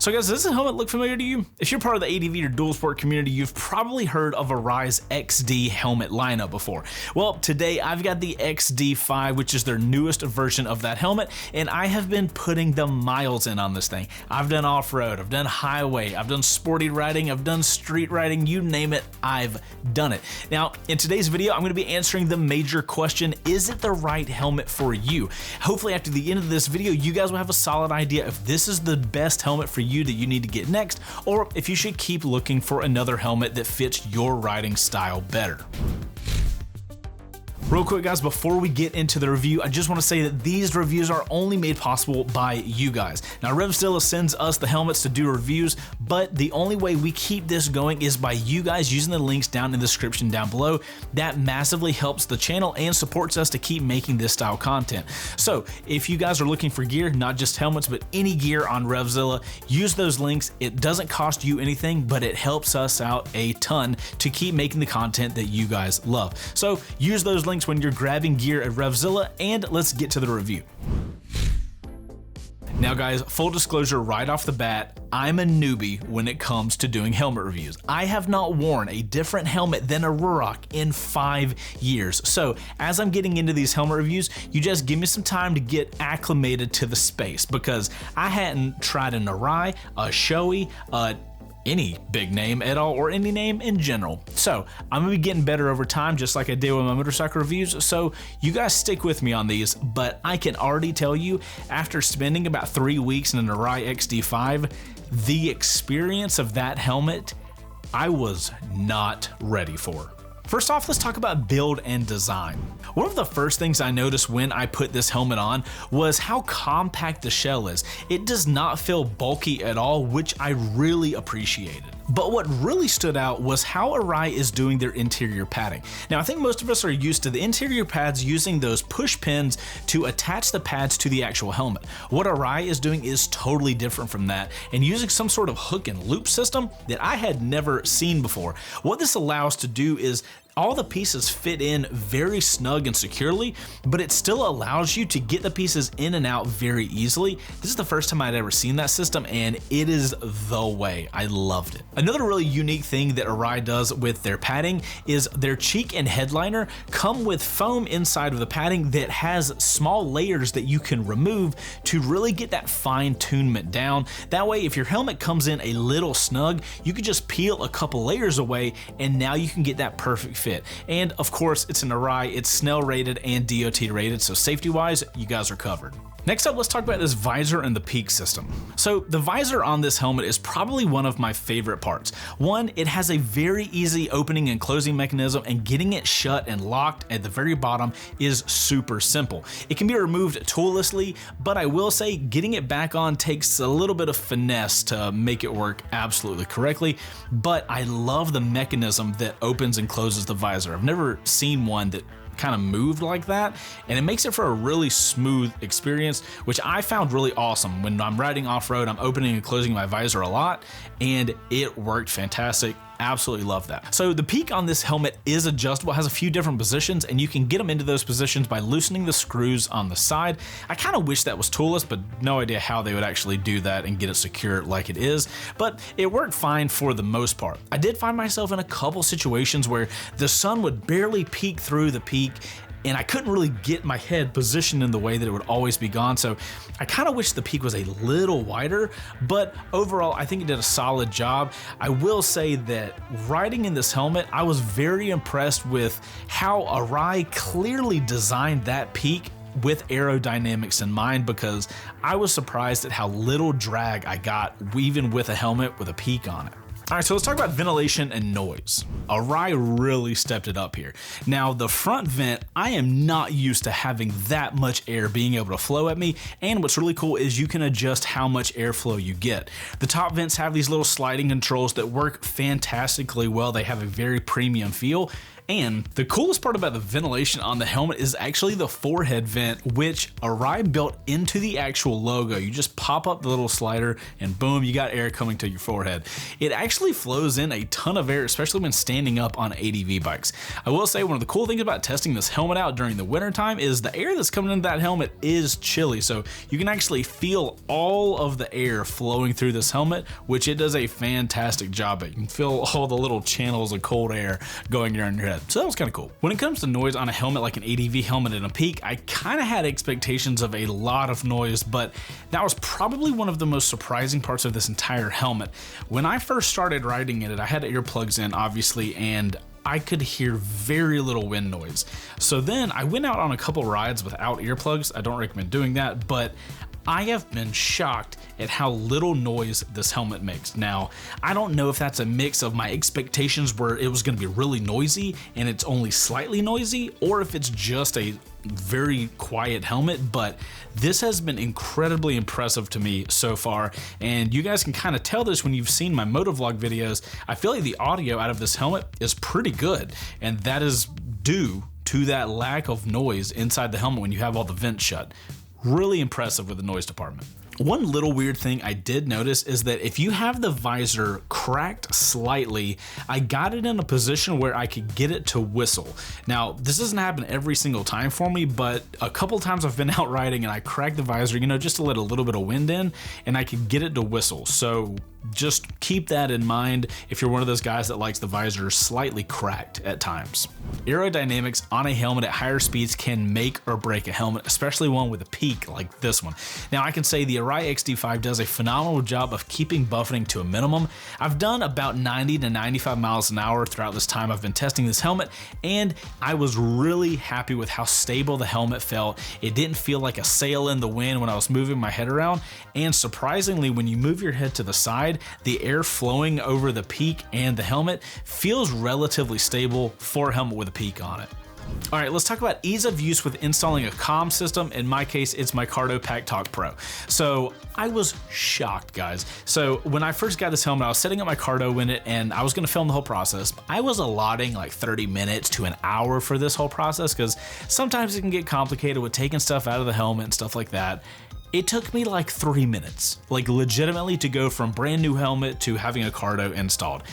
So guys, does this helmet look familiar to you? If you're part of the ADV or dual sport community, you've probably heard of Arai's XD helmet lineup before. Well, today I've got the XD5, which is their newest version of that helmet, and I have been putting the miles in on this thing. I've done off-road, I've done highway, I've done sporty riding, I've done street riding, you name it, I've done it. Now, in today's video, I'm going to be answering the major question, is it the right helmet for you? Hopefully after the end of this video, you guys will have a solid idea if this is the best helmet for you that you need to get next, or if you should keep looking for another helmet that fits your riding style better. Real quick guys, before we get into the review, I just want to say that these reviews are only made possible by you guys. Now Revzilla sends us the helmets to do reviews, but the only way we keep this going is by you guys using the links down in the description down below. That massively helps the channel and supports us to keep making this style content. So if you guys are looking for gear, not just helmets, but any gear on Revzilla, use those links. It doesn't cost you anything, but it helps us out a ton to keep making the content that you guys love. So use those links when you're grabbing gear at Revzilla, and let's get to the review. Now guys, full disclosure right off the bat, I'm a newbie when it comes to doing helmet reviews. I have not worn a different helmet than a Ruroc in 5 years. So as I'm getting into these helmet reviews, you just give me some time to get acclimated to the space, because I hadn't tried an Arai, a Shoei, any big name at all, or any name in general. So I'm gonna be getting better over time, just like I did with my motorcycle reviews. So you guys stick with me on these, but I can already tell you, after spending about 3 weeks in an Arai XD5, the experience of that helmet, I was not ready for. First off, let's talk about build and design. One of the first things I noticed when I put this helmet on was how compact the shell is. It does not feel bulky at all, which I really appreciated. But what really stood out was how Arai is doing their interior padding. Now, I think most of us are used to the interior pads using those push pins to attach the pads to the actual helmet. What Arai is doing is totally different from that, and using some sort of hook and loop system that I had never seen before. What this allows to do is all the pieces fit in very snug and securely, but it still allows you to get the pieces in and out very easily. This is the first time I'd ever seen that system, and it is the way. I loved it. Another really unique thing that Arai does with their padding is their cheek and headliner come with foam inside of the padding that has small layers that you can remove to really get that fine tunement down. That way, if your helmet comes in a little snug, you can just peel a couple layers away, and now you can get that perfect fit. And of course, it's an Arai, it's Snell rated and DOT rated, so safety wise, you guys are covered. Next up, let's talk about this visor and the peak system. So the visor on this helmet is probably one of my favorite parts. One, it has a very easy opening and closing mechanism, and getting it shut and locked at the very bottom is super simple. It can be removed toollessly, but I will say getting it back on takes a little bit of finesse to make it work absolutely correctly, but I love the mechanism that opens and closes the visor. I've never seen one that kind of moved like that, and it makes it for a really smooth experience, which I found really awesome. When I'm riding off-road, I'm opening and closing my visor a lot, and it worked fantastic. Absolutely love that. So the peak on this helmet is adjustable, has a few different positions, and you can get them into those positions by loosening the screws on the side. I kind of wish that was toolless, but no idea how they would actually do that and get it secure like it is, but it worked fine for the most part. I did find myself in a couple situations where the sun would barely peek through the peak, and I couldn't really get my head positioned in the way that it would always be gone. So I kind of wish the peak was a little wider, but overall, I think it did a solid job. I will say that riding in this helmet, I was very impressed with how Arai clearly designed that peak with aerodynamics in mind, because I was surprised at how little drag I got even with a helmet with a peak on it. All right, so let's talk about ventilation and noise. Arai really stepped it up here. Now, the front vent, I am not used to having that much air being able to flow at me, and what's really cool is you can adjust how much airflow you get. The top vents have these little sliding controls that work fantastically well. They have a very premium feel. And the coolest part about the ventilation on the helmet is actually the forehead vent, which Arai built into the actual logo. You just pop up the little slider and boom, you got air coming to your forehead. It actually actually flows in a ton of air, especially when standing up on ADV bikes. I will say one of the cool things about testing this helmet out during the winter time is the air that's coming into that helmet is chilly, so you can actually feel all of the air flowing through this helmet, which it does a fantastic job at. You can feel all the little channels of cold air going around your head, so that was kind of cool. When it comes to noise on a helmet like an ADV helmet in a peak, I kind of had expectations of a lot of noise, but that was probably one of the most surprising parts of this entire helmet. When I first started riding in it, I had earplugs in, obviously, and I could hear very little wind noise. So then I went out on a couple rides without earplugs. I don't recommend doing that, but I have been shocked at how little noise this helmet makes. Now, I don't know if that's a mix of my expectations where it was going to be really noisy and it's only slightly noisy, or if it's just a very quiet helmet, but this has been incredibly impressive to me so far, and you guys can kind of tell this when you've seen my motovlog videos. I feel like the audio out of this helmet is pretty good, and that is due to that lack of noise inside the helmet when you have all the vents shut. Really impressive with the noise department. One little weird thing I did notice is that if you have the visor cracked slightly, I got it in a position where I could get it to whistle. Now, this doesn't happen every single time for me, but a couple times I've been out riding and I cracked the visor, you know, just to let a little bit of wind in, and I could get it to whistle. So just keep that in mind if you're one of those guys that likes the visor slightly cracked at times. Aerodynamics on a helmet at higher speeds can make or break a helmet, especially one with a peak like this one. Now, I can say the Arai XD5 does a phenomenal job of keeping buffeting to a minimum. I've done about 90 to 95 miles an hour throughout this time I've been testing this helmet, and I was really happy with how stable the helmet felt. It didn't feel like a sail in the wind when I was moving my head around, and surprisingly, when you move your head to the side, the air flowing over the peak and the helmet feels relatively stable for a helmet with a peak on it. All right, let's talk about ease of use with installing a comm system. In my case, it's my Cardo Pack Talk Pro. So I was shocked, guys. So when I first got this helmet, I was setting up my Cardo in it and I was gonna film the whole process. I was allotting like 30 minutes to an hour for this whole process because sometimes it can get complicated with taking stuff out of the helmet and stuff like that. It took me like 3 minutes, like legitimately, to go from brand new helmet to having a Cardo installed.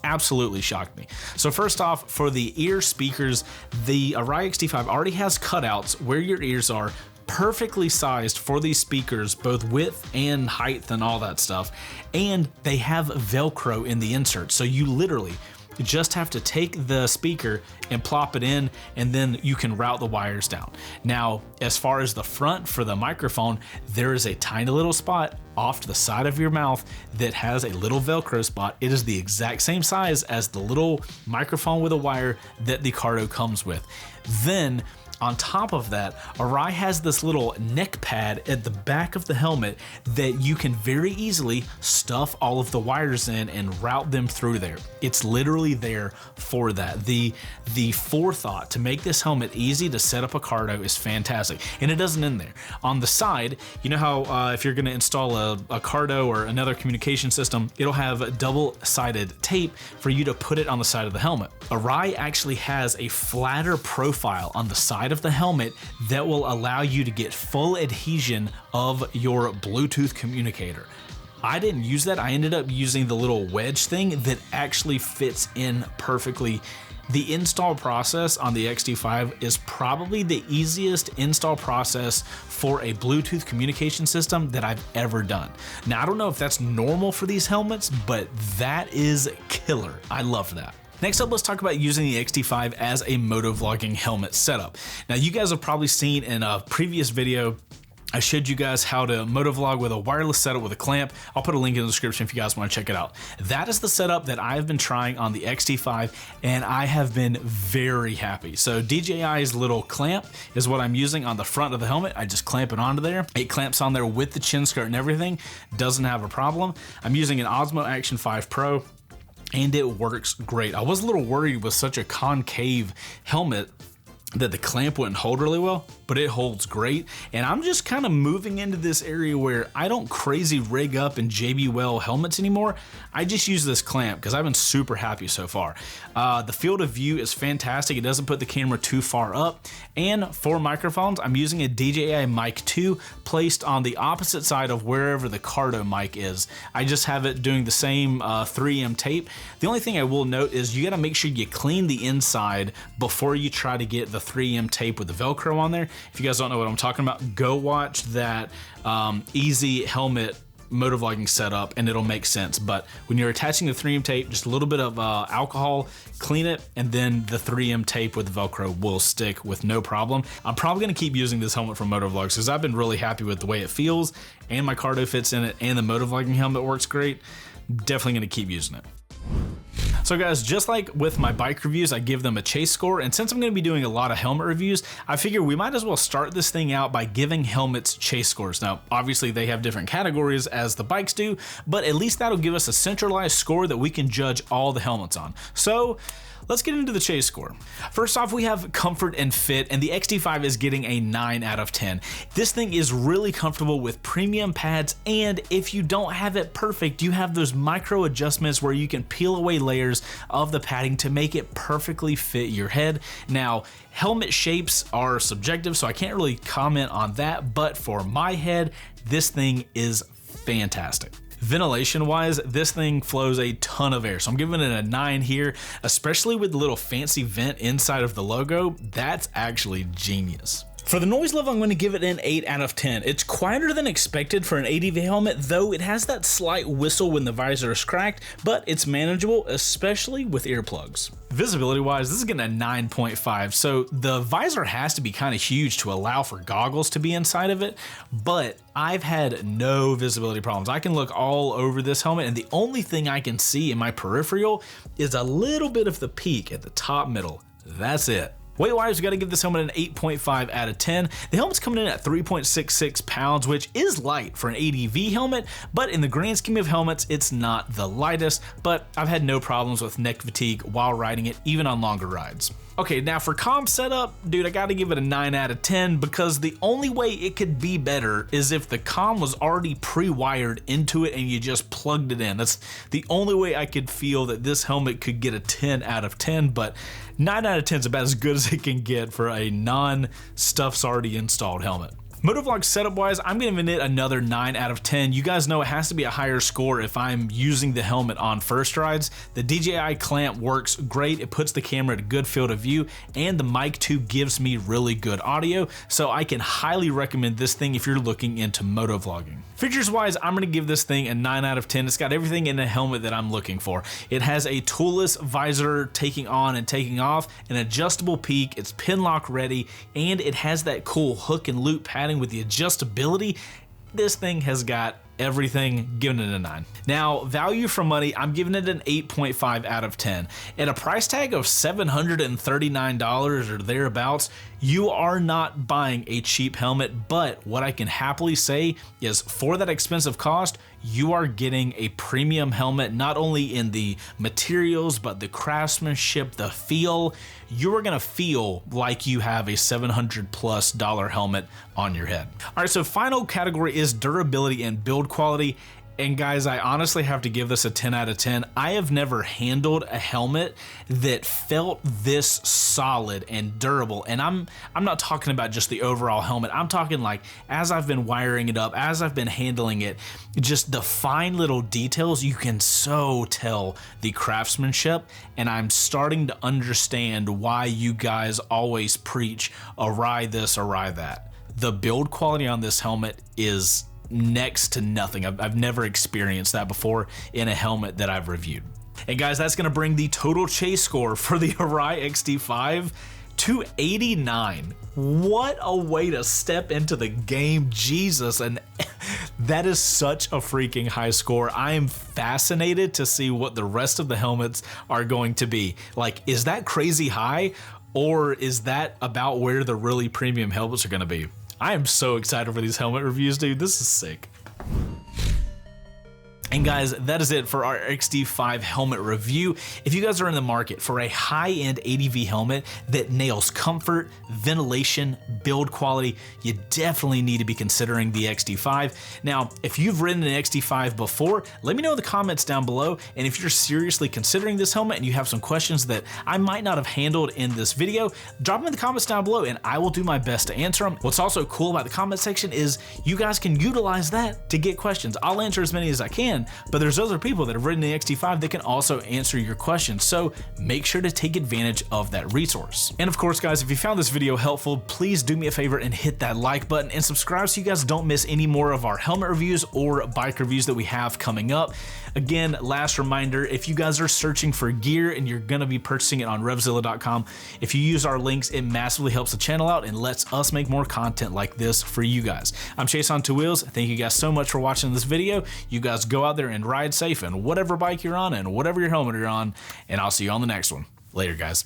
Absolutely shocked me. So first off, for the ear speakers, the Arai XD5 already has cutouts where your ears are, perfectly sized for these speakers, both width and height and all that stuff. And they have Velcro in the insert. So you literally just have to take the speaker and plop it in, and then you can route the wires down. Now, as far as the front for the microphone, there is a tiny little spot off to the side of your mouth that has a little Velcro spot. It is the exact same size as the little microphone with a wire that the Cardo comes with. Then, on top of that, Arai has this little neck pad at the back of the helmet that you can very easily stuff all of the wires in and route them through there. It's literally there for that. The forethought to make this helmet easy to set up a Cardo is fantastic, and it doesn't end there. On the side, you know how if you're going to install a Cardo or another communication system, it'll have double-sided tape for you to put it on the side of the helmet. Arai actually has a flatter profile on the side of the helmet that will allow you to get full adhesion of your Bluetooth communicator. I didn't use that. I ended up using the little wedge thing that actually fits in perfectly. The install process on the XD5 is probably the easiest install process for a Bluetooth communication system that I've ever done. Now, I don't know if that's normal for these helmets, but that is killer. I love that. Next up, let's talk about using the XD5 as a motovlogging helmet setup. Now, you guys have probably seen in a previous video, I showed you guys how to motovlog with a wireless setup with a clamp. I'll put a link in the description if you guys want to check it out. That is the setup that I've been trying on the XD5, and I have been very happy. So DJI's little clamp is what I'm using on the front of the helmet. I just clamp it onto there. It clamps on there with the chin skirt and everything. Doesn't have a problem. I'm using an Osmo Action 5 Pro, and it works great. I was a little worried with such a concave helmet that the clamp wouldn't hold really well, but it holds great. And I'm just kind of moving into this area where I don't crazy rig up in JBL helmets anymore. I just use this clamp because I've been super happy so far. The field of view is fantastic. It doesn't put the camera too far up. And for microphones, I'm using a DJI Mic 2 placed on the opposite side of wherever the Cardo mic is. I just have it doing the same 3M tape. The only thing I will note is you gotta make sure you clean the inside before you try to get the 3M tape with the Velcro on there. If you guys don't know what I'm talking about, go watch that easy helmet motovlogging setup and it'll make sense. But when you're attaching the 3M tape, just a little bit of alcohol, clean it, and then the 3M tape with the Velcro will stick with no problem. I'm probably gonna keep using this helmet for motovlogs because I've been really happy with the way it feels, and my Cardo fits in it, and the motovlogging helmet works great. Definitely gonna keep using it. So guys, just like with my bike reviews, I give them a chase score, and since I'm going to be doing a lot of helmet reviews, I figure we might as well start this thing out by giving helmets chase scores. Now, obviously they have different categories as the bikes do, but at least that'll give us a centralized score that we can judge all the helmets on. So let's get into the chase score. First off, we have comfort and fit, and the XD5 is getting a 9 out of 10. This thing is really comfortable with premium pads, and if you don't have it perfect, you have those micro adjustments where you can peel away layers of the padding to make it perfectly fit your head. Now, helmet shapes are subjective, so I can't really comment on that, but for my head, this thing is fantastic. Ventilation wise, this thing flows a ton of air, so I'm giving it a 9 here, especially with the little fancy vent inside of the logo. That's actually genius. For the noise level, I'm going to give it an 8 out of 10. It's quieter than expected for an ADV helmet, though it has that slight whistle when the visor is cracked, but it's manageable, especially with earplugs. Visibility wise, this is getting a 9.5, so the visor has to be kind of huge to allow for goggles to be inside of it, but I've had no visibility problems. I can look all over this helmet, and the only thing I can see in my peripheral is a little bit of the peak at the top middle. That's it. Weight-wise, we got to give this helmet an 8.5 out of 10. The helmet's coming in at 3.66 pounds, which is light for an ADV helmet, but in the grand scheme of helmets, it's not the lightest, but I've had no problems with neck fatigue while riding it, even on longer rides. Okay, now for comm setup, dude, I gotta give it a 9 out of 10 because the only way it could be better is if the comm was already pre-wired into it and you just plugged it in. That's the only way I could feel that this helmet could get a 10 out of 10, but 9 out of 10 is about as good as it can get for a non-stuff's already installed helmet. Motovlog setup wise, I'm giving it another 9 out of 10. You guys know it has to be a higher score if I'm using the helmet on first rides. The DJI clamp works great. It puts the camera at a good field of view, and the Mic 2 gives me really good audio, so I can highly recommend this thing if you're looking into motovlogging. Features wise, I'm gonna give this thing a 9 out of 10. It's got everything in a helmet that I'm looking for. It has a toolless visor taking on and taking off, an adjustable peak, it's pin lock ready, and it has that cool hook and loop padding with the adjustability. This thing has got everything, giving it a 9. Now, value for money, I'm giving it an 8.5 out of 10. At a price tag of $739 or thereabouts, you are not buying a cheap helmet, but what I can happily say is for that expensive cost, you are getting a premium helmet, not only in the materials, but the craftsmanship, the feel. You are gonna feel like you have a $700+ helmet on your head. All right, so final category is durability and build quality. And guys, I honestly have to give this a 10 out of 10. I have never handled a helmet that felt this solid and durable. And I'm not talking about just the overall helmet. I'm talking like as I've been wiring it up, as I've been handling it, just the fine little details, you can so tell the craftsmanship. And I'm starting to understand why you guys always preach Arai this, Arai that. The build quality on this helmet is next to nothing. I've never experienced that before in a helmet that I've reviewed. And guys, that's gonna bring the total chase score for the Arai XD5 to 89. What a way to step into the game, Jesus. And that is such a freaking high score. I am fascinated to see what the rest of the helmets are going to be. Like, is that crazy high, or is that about where the really premium helmets are gonna be? I am so excited for these helmet reviews, dude. This is sick. And guys, that is it for our XD5 helmet review. If you guys are in the market for a high-end ADV helmet that nails comfort, ventilation, build quality, you definitely need to be considering the XD5. Now, if you've ridden an XD5 before, let me know in the comments down below. And if you're seriously considering this helmet and you have some questions that I might not have handled in this video, drop them in the comments down below and I will do my best to answer them. What's also cool about the comment section is you guys can utilize that to get questions. I'll answer as many as I can, but there's other people that have ridden the XD5 that can also answer your questions. So make sure to take advantage of that resource. And of course, guys, if you found this video helpful, please do me a favor and hit that like button and subscribe so you guys don't miss any more of our helmet reviews or bike reviews that we have coming up. Again, last reminder, if you guys are searching for gear and you're gonna be purchasing it on RevZilla.com, if you use our links, it massively helps the channel out and lets us make more content like this for you guys. I'm Chaseontwowheels. Thank you guys so much for watching this video. You guys go out there and ride safe and whatever bike you're on and whatever your helmet you're on, and I'll see you on the next one. Later, guys.